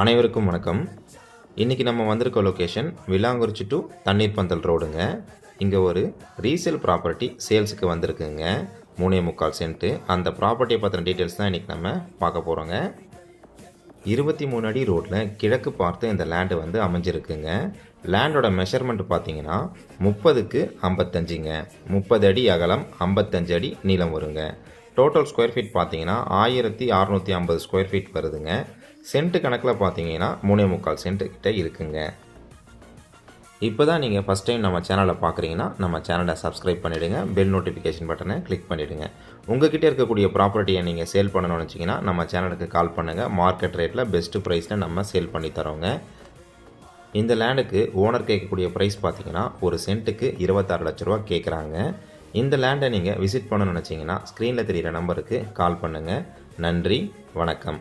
அனைவருக்கும் வணக்கம். இன்றைக்கி நம்ம வந்திருக்க லொக்கேஷன் விலாங்குறிச்சி டு தண்ணீர் பந்தல் ரோடுங்க. இங்கே ஒரு ரீசேல் ப்ராப்பர்ட்டி சேல்ஸுக்கு வந்திருக்குங்க. 3.25 சென்ட்டு. அந்த ப்ராப்பர்ட்டியை பற்றின டீட்டெயில்ஸ் தான் இன்றைக்கி நம்ம பார்க்க போகிறோங்க. 23 அடி ரோட்டில் கிழக்கு பார்த்து இந்த லேண்டு வந்து அமைஞ்சிருக்குங்க. லேண்டோட மெஷர்மெண்ட் பார்த்தீங்கன்னா 30க்கு 55ங்க. 30 அடி அகலம், 55 அடி நீளம் வருங்க. டோட்டல் ஸ்கொயர் ஃபீட் பார்த்தீங்கன்னா 1650 ஸ்கொயர் ஃபீட் வருதுங்க. சென்ட்டு கணக்கில் பார்த்தீங்கன்னா 3.25 சென்ட்டு கிட்ட இருக்குங்க. இப்போ தான் நீங்கள் ஃபஸ்ட் டைம் நம்ம சேனலை பார்க்குறீங்கன்னா நம்ம சேனலை சப்ஸ்கிரைப் பண்ணிவிடுங்க. பெல் நோட்டிஃபிகேஷன் பட்டனை கிளிக் பண்ணிவிடுங்க. உங்கள்கிட்ட இருக்கக்கூடிய ப்ராப்பர்ட்டியை நீங்கள் சேல் பண்ணணும்னு நினச்சிங்கன்னா நம்ம சேனலுக்கு கால் பண்ணுங்கள். மார்க்கெட் ரேட்டில் பெஸ்ட்டு ப்ரைஸில் நம்ம சேல் பண்ணி தரோங்க. இந்த லேண்டுக்கு ஓனர் கேட்கக்கூடிய ப்ரைஸ் பார்த்தீங்கன்னா ஒரு சென்ட்டுக்கு 26 லட்ச ரூபா கேட்குறாங்க. இந்த லேண்டை நீங்கள் விசிட் பண்ணணும்னு நினச்சிங்கன்னா ஸ்க்ரீனில் தெரிகிற நம்பருக்கு கால் பண்ணுங்கள். நன்றி, வணக்கம்.